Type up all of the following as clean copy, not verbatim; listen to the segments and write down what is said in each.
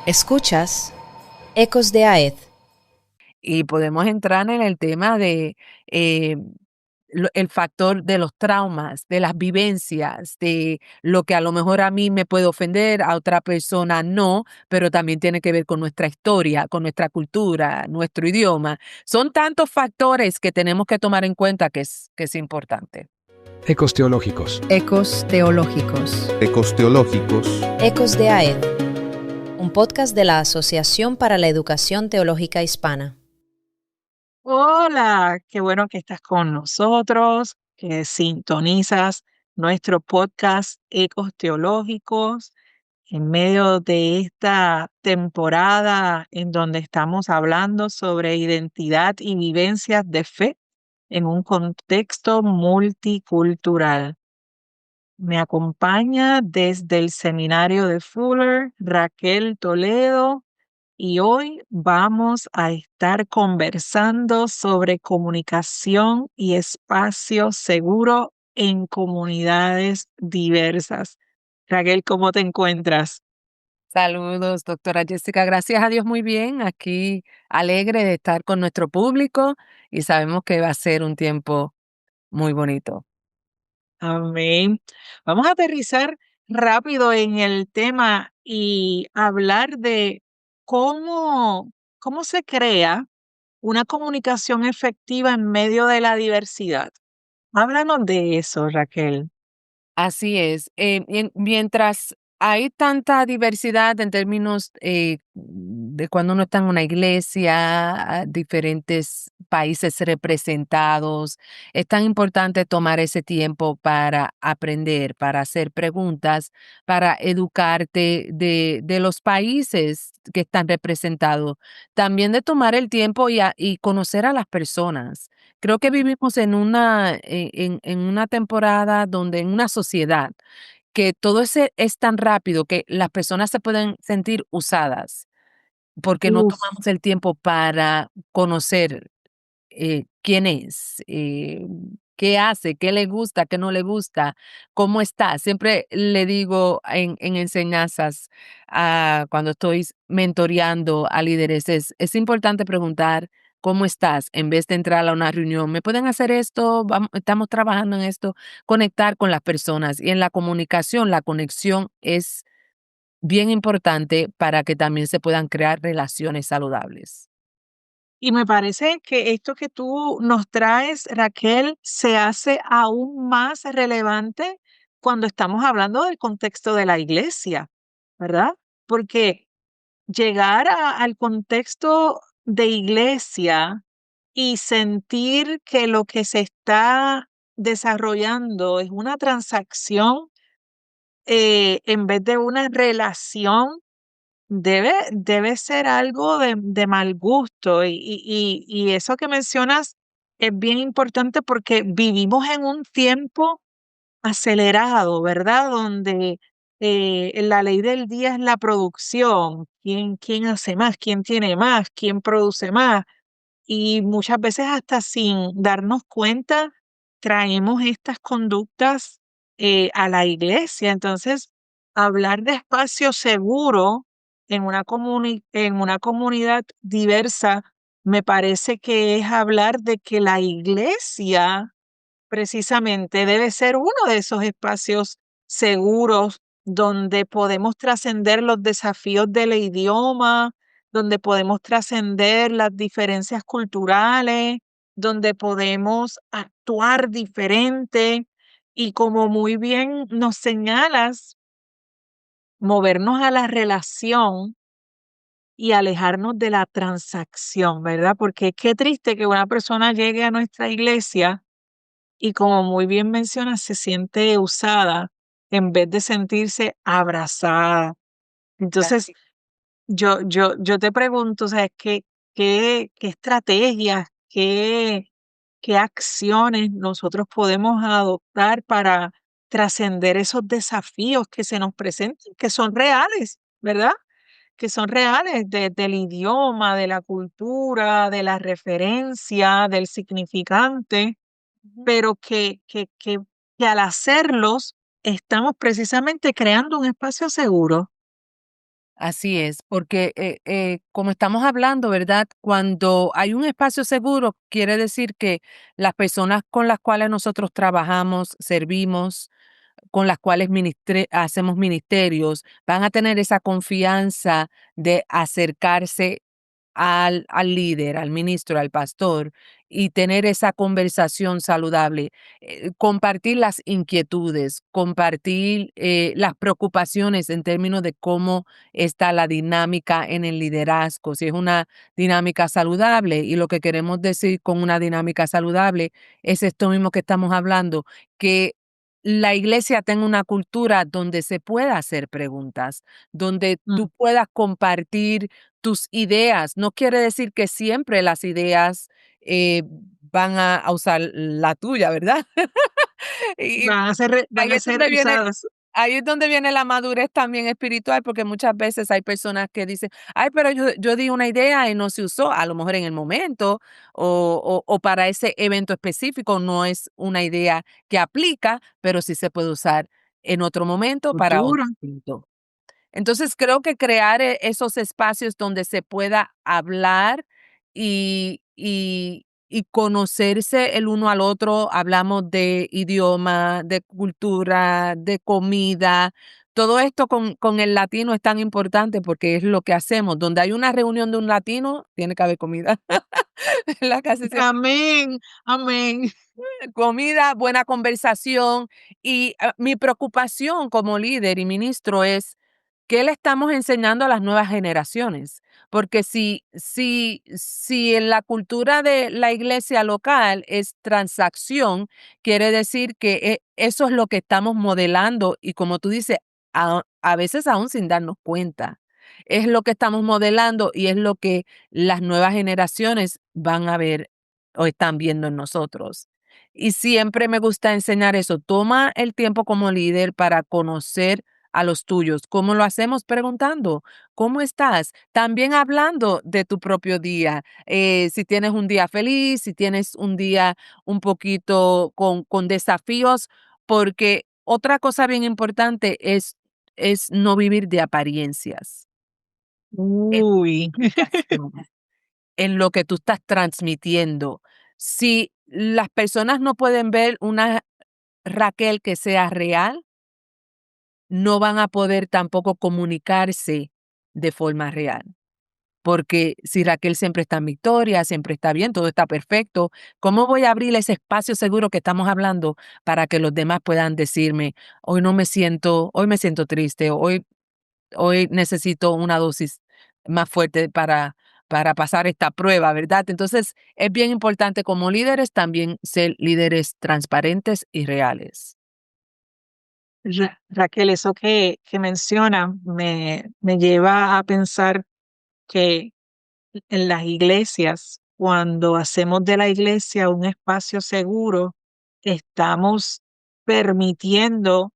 Escuchas Ecos de Aed. Y podemos entrar en el tema de eh, el factor de los traumas, de las vivencias, de lo que a lo mejor a mí me puede ofender, a otra persona no, pero también tiene que ver con nuestra historia, con nuestra cultura, nuestro idioma. Son tantos factores que tenemos que tomar en cuenta que es importante. Ecos teológicos. Ecos teológicos. Ecos teológicos. Ecos de Aed. Un podcast de la Asociación para la Educación Teológica Hispana. Hola, qué bueno que estás con nosotros, que sintonizas nuestro podcast Ecos Teológicos en medio de esta temporada en donde estamos hablando sobre identidad y vivencias de fe en un contexto multicultural. Me acompaña desde el seminario de Fuller Raquel Toledo. Y hoy vamos a estar conversando sobre comunicación y espacio seguro en comunidades diversas. Raquel, ¿cómo te encuentras? Saludos, doctora Jessica. Gracias a Dios, muy bien. Aquí alegre de estar con nuestro público y sabemos que va a ser un tiempo muy bonito. Amén. Vamos a aterrizar rápido en el tema y hablar de cómo se crea una comunicación efectiva en medio de la diversidad. Háblanos de eso, Raquel. Así es. Mientras hay tanta diversidad en términos de cuando uno está en una iglesia, diferentes países representados, es tan importante tomar ese tiempo para aprender, para hacer preguntas, para educarte de los países que están representados. También de tomar el tiempo y conocer a las personas. Creo que vivimos en una temporada donde en una sociedad que todo es tan rápido que las personas se pueden sentir usadas, porque no Uf. tomamos el tiempo para conocer, quién es, qué hace, qué le gusta, qué no le gusta, cómo está. Siempre le digo en enseñanzas, cuando estoy mentoreando a líderes, es importante preguntar cómo estás en vez de entrar a una reunión. ¿Me pueden hacer esto? Estamos trabajando en esto. Conectar con las personas y en la comunicación, la conexión es bien importante para que también se puedan crear relaciones saludables. Y me parece que esto que tú nos traes, Raquel, se hace aún más relevante cuando estamos hablando del contexto de la iglesia, ¿verdad? Porque llegar al contexto de iglesia y sentir que lo que se está desarrollando es una transacción en vez de una relación. Debe ser algo de mal gusto y eso que mencionas es bien importante porque vivimos en un tiempo acelerado, ¿verdad? Donde la ley del día es la producción. ¿Quién hace más? ¿Quién tiene más? ¿Quién produce más? Y muchas veces hasta sin darnos cuenta traemos estas conductas a la iglesia. Entonces, hablar de espacio seguro en una comunidad diversa me parece que es hablar de que la iglesia precisamente debe ser uno de esos espacios seguros donde podemos trascender los desafíos del idioma, donde podemos trascender las diferencias culturales, donde podemos actuar diferente y como muy bien nos señalas, movernos a la relación y alejarnos de la transacción, ¿verdad? Porque qué triste que una persona llegue a nuestra iglesia y como muy bien mencionas, se siente usada en vez de sentirse abrazada. Entonces, Así. yo te pregunto, o sea, qué estrategias, qué acciones nosotros podemos adoptar para trascender esos desafíos que se nos presentan, que son reales, ¿verdad? Que son reales del idioma, de la cultura, de la referencia, del significante, pero que al hacerlos estamos precisamente creando un espacio seguro. Así es, porque como estamos hablando, ¿verdad? Cuando hay un espacio seguro, quiere decir que las personas con las cuales nosotros trabajamos, servimos, con las cuales hacemos ministerios, van a tener esa confianza de acercarse al líder, al ministro, al pastor, y tener esa conversación saludable, compartir las inquietudes, compartir las preocupaciones en términos de cómo está la dinámica en el liderazgo, si es una dinámica saludable. Y lo que queremos decir con una dinámica saludable es esto mismo que estamos hablando, que la iglesia tenga una cultura donde se pueda hacer preguntas, donde Mm, tú puedas compartir tus ideas. No quiere decir que siempre las ideas van a usar la tuya, ¿verdad? Y van ahí a es ser donde viene usadas. ahí es donde viene la madurez también espiritual, porque muchas veces hay personas que dicen: "Ay, pero yo di una idea y no se usó", a lo mejor en el momento o para ese evento específico no es una idea que aplica, pero sí se puede usar en otro momento para otro Futuro. punto. Entonces, creo que crear esos espacios donde se pueda hablar y conocerse el uno al otro, hablamos de idioma, de cultura, de comida, todo esto con el latino es tan importante porque es lo que hacemos. Donde hay una reunión de un latino, tiene que haber comida. ¿Verdad? Casi siempre Amén, amén. comida, buena conversación y mi preocupación como líder y ministro es qué le estamos enseñando a las nuevas generaciones, porque si en la cultura de la iglesia local es transacción, quiere decir que eso es lo que estamos modelando y como tú dices, a veces aún sin darnos cuenta. Es lo que estamos modelando y es lo que las nuevas generaciones van a ver o están viendo en nosotros. Y siempre me gusta enseñar eso. Toma el tiempo como líder para conocer a los tuyos. ¿Cómo lo hacemos? Preguntando, ¿cómo estás? También hablando de tu propio día. Si tienes un día feliz, si tienes un día un poquito con desafíos, porque otra cosa bien importante es no vivir de apariencias. Es Uy, comunicación en lo que tú estás transmitiendo. Si las personas no pueden ver una Raquel que sea real, no van a poder tampoco comunicarse de forma real. Porque si Raquel siempre está en victoria, siempre está bien, todo está perfecto, ¿cómo voy a abrir ese espacio seguro que estamos hablando para que los demás puedan decirme, hoy me siento triste, hoy necesito una dosis más fuerte para pasar esta prueba, ¿verdad? Entonces, es bien importante como líderes también ser líderes transparentes y reales. Raquel, eso que menciona me lleva a pensar que en las iglesias, cuando hacemos de la iglesia un espacio seguro, estamos permitiendo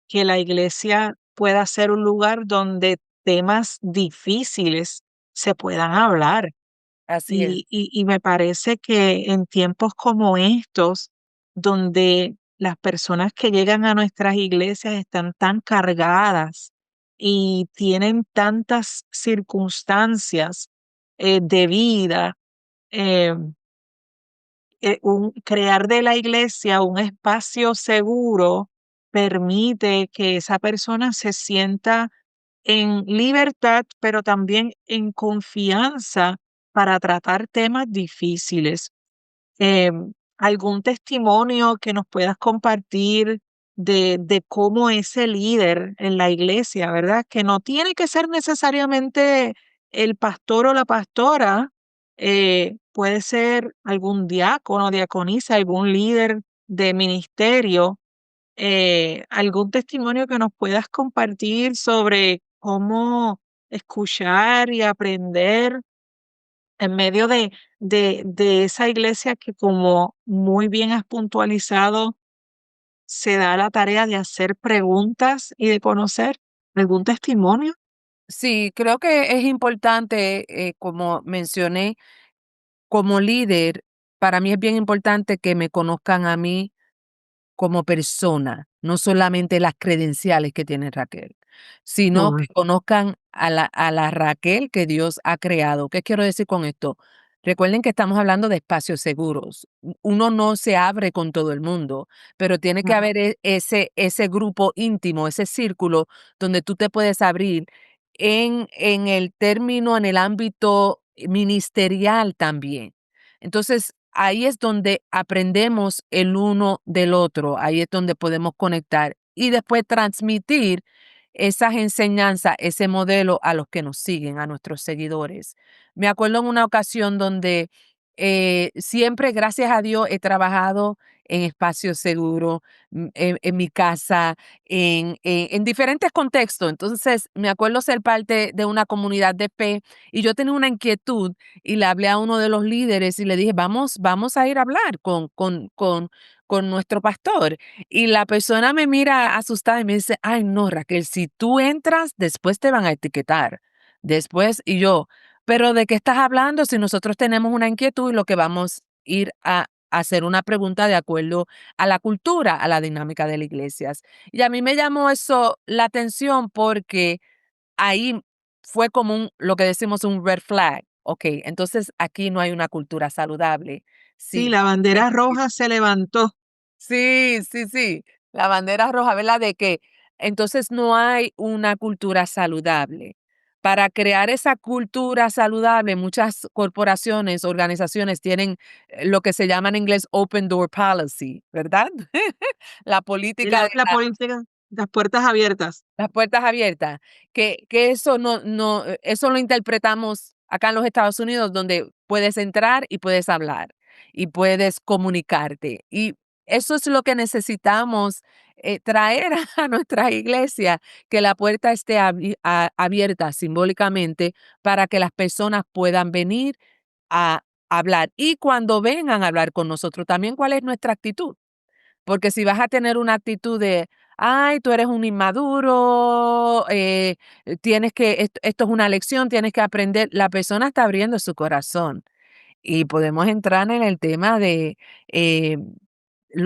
que la iglesia pueda ser un lugar donde temas difíciles se puedan hablar. Así es. Y me parece que en tiempos como estos, donde las personas que llegan a nuestras iglesias están tan cargadas y tienen tantas circunstancias de vida, eh, crear de la iglesia un espacio seguro permite que esa persona se sienta en libertad, pero también en confianza para tratar temas difíciles. ¿Algún testimonio que nos puedas compartir de cómo ese líder en la iglesia, verdad? Que no tiene que ser necesariamente el pastor o la pastora, puede ser algún diácono, diaconisa, algún líder de ministerio, algún testimonio que nos puedas compartir sobre cómo escuchar y aprender en medio de esa iglesia que, como muy bien has puntualizado, se da la tarea de hacer preguntas y de conocer algún testimonio. Sí, creo que es importante, como mencioné, como líder, para mí es bien importante que me conozcan a mí como persona, no solamente las credenciales que tiene Raquel. sino No, que conozcan a la Raquel que Dios ha creado. ¿Qué quiero decir con esto? Recuerden que estamos hablando de espacios seguros. Uno no se abre con todo el mundo, pero tiene que no. haber ese grupo íntimo, ese círculo donde tú te puedes abrir en el término, en el ámbito ministerial también. Entonces, ahí es donde aprendemos el uno del otro, ahí es donde podemos conectar y después transmitir esas enseñanzas, ese modelo a los que nos siguen, a nuestros seguidores. Me acuerdo en una ocasión donde siempre, gracias a Dios, he trabajado en espacios seguros, en mi casa, en diferentes contextos. Entonces, me acuerdo ser parte de una comunidad de fe y yo tenía una inquietud y le hablé a uno de los líderes y le dije, vamos a ir a hablar con nuestro pastor. Y la persona me mira asustada y me dice, ay, no, Raquel, si tú entras, después te van a etiquetar. Después, y yo, pero ¿de qué estás hablando si nosotros tenemos una inquietud y lo que vamos a ir a hacer una pregunta de acuerdo a la cultura, a la dinámica de las iglesias? Y a mí me llamó eso la atención porque ahí fue como lo que decimos un red flag. Ok, entonces aquí no hay una cultura saludable. Sí, Sí, la bandera roja se levantó. sí, sí, sí, la bandera roja, ¿verdad? De que entonces no hay una cultura saludable. Para crear esa cultura saludable, muchas corporaciones, organizaciones tienen lo que se llama en inglés open door policy, ¿verdad? La Y política de la política, las puertas abiertas. las puertas abiertas, que eso eso lo interpretamos acá en los Estados Unidos, donde puedes entrar y puedes hablar, y puedes comunicarte. Y eso es lo que necesitamos, traer a nuestra iglesia, que la puerta esté abierta simbólicamente para que las personas puedan venir a hablar. Y cuando vengan a hablar con nosotros, también, ¿cuál es nuestra actitud? Porque si vas a tener una actitud de, ay, tú eres un inmaduro, tienes que, esto es una lección, tienes que aprender, la persona está abriendo su corazón. Y podemos entrar en el tema de eh,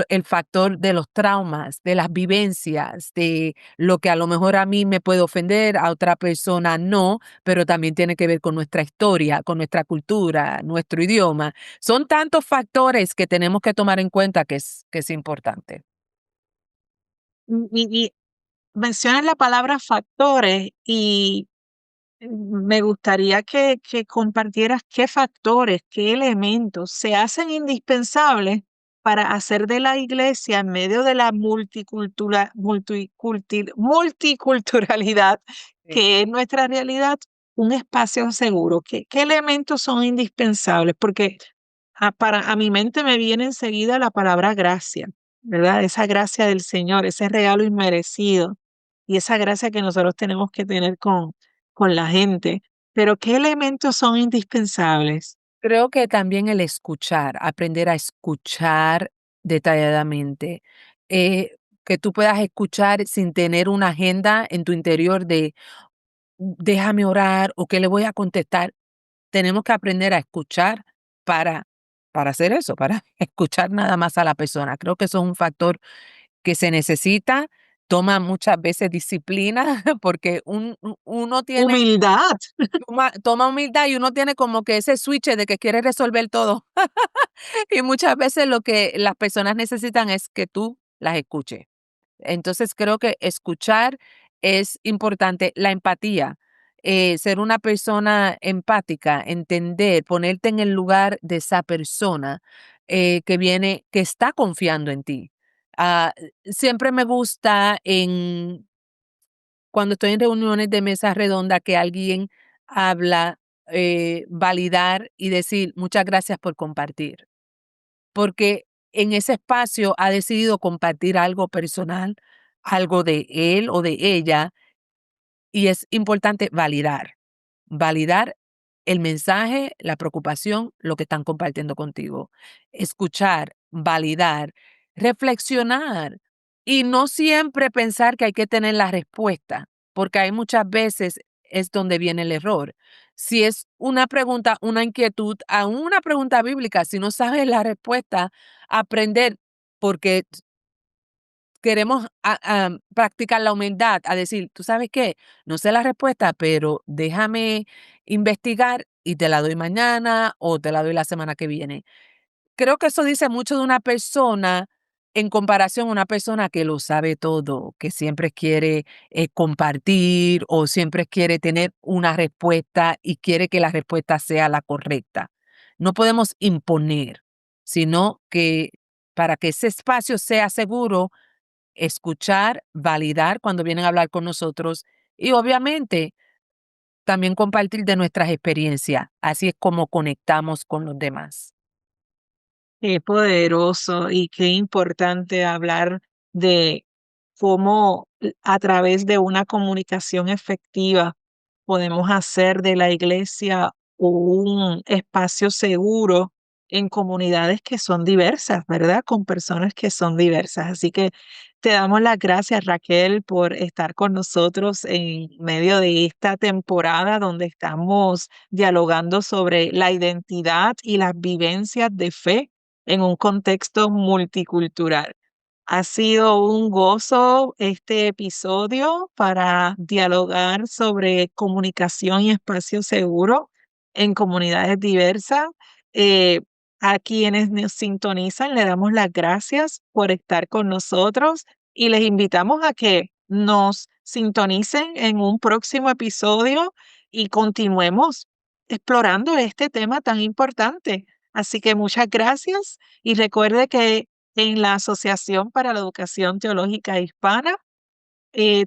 el factor de los traumas, de las vivencias, de lo que a lo mejor a mí me puede ofender, a otra persona no, pero también tiene que ver con nuestra historia, con nuestra cultura, nuestro idioma. Son tantos factores que tenemos que tomar en cuenta que es importante. Y mencionas la palabra factores y me gustaría que compartieras qué factores, qué elementos se hacen indispensables para hacer de la iglesia en medio de la multiculturalidad Sí. que es nuestra realidad, un espacio seguro. ¿Qué elementos son indispensables? Porque a mi mente me viene enseguida la palabra gracia, ¿verdad? Esa gracia del Señor, ese regalo inmerecido y esa gracia que nosotros tenemos que tener con la gente. Pero ¿qué elementos son indispensables? Creo que también el escuchar, aprender a escuchar detalladamente, que tú puedas escuchar sin tener una agenda en tu interior de déjame orar o qué le voy a contestar. Tenemos que aprender a escuchar para, para hacer eso, para escuchar nada más a la persona. Creo que eso es un factor que se necesita, toma muchas veces disciplina, porque uno tiene, Humildad. toma humildad y uno tiene como que ese switch de que quiere resolver todo. Y muchas veces lo que las personas necesitan es que tú las escuches. Entonces, creo que escuchar es importante. La empatía, ser una persona empática, entender, ponerte en el lugar de esa persona que viene, que está confiando en ti. Ah, siempre me gusta cuando estoy en reuniones de mesa redonda que alguien habla, validar y decir muchas gracias por compartir, porque en ese espacio ha decidido compartir algo personal, algo de él o de ella, y es importante validar, validar el mensaje, la preocupación, lo que están compartiendo contigo. Escuchar, validar, reflexionar y no siempre pensar que hay que tener la respuesta, porque hay muchas veces es donde viene el error. Si es una pregunta, una inquietud, aún una pregunta bíblica, si no sabes la respuesta, aprender, porque queremos practicar la humildad, a decir, ¿tú sabes qué? No sé la respuesta, pero déjame investigar y te la doy mañana o te la doy la semana que viene. Creo que eso dice mucho de una persona en comparación a una persona que lo sabe todo, que siempre quiere compartir o siempre quiere tener una respuesta y quiere que la respuesta sea la correcta. No podemos imponer, sino que para que ese espacio sea seguro, escuchar, validar cuando vienen a hablar con nosotros y obviamente también compartir de nuestras experiencias. Así es como conectamos con los demás. Qué poderoso y qué importante hablar de cómo a través de una comunicación efectiva podemos hacer de la iglesia un espacio seguro en comunidades que son diversas, ¿verdad? Con personas que son diversas. Así que te damos las gracias, Raquel, por estar con nosotros en medio de esta temporada donde estamos dialogando sobre la identidad y las vivencias de fe en un contexto multicultural. Ha sido un gozo este episodio para dialogar sobre comunicación y espacio seguro en comunidades diversas. Eh, a quienes nos sintonizan, le damos las gracias por estar con nosotros y les invitamos a que nos sintonicen en un próximo episodio y continuemos explorando este tema tan importante. Así que muchas gracias y recuerde que en la Asociación para la Educación Teológica Hispana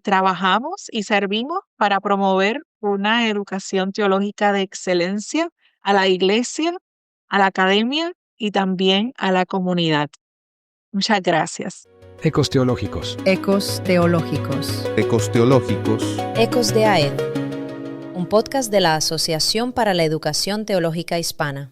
trabajamos y servimos para promover una educación teológica de excelencia a la iglesia, a la academia y también a la comunidad. Muchas gracias. Ecos teológicos. Ecos teológicos. Ecos teológicos. Ecos de AED, un podcast de la Asociación para la Educación Teológica Hispana.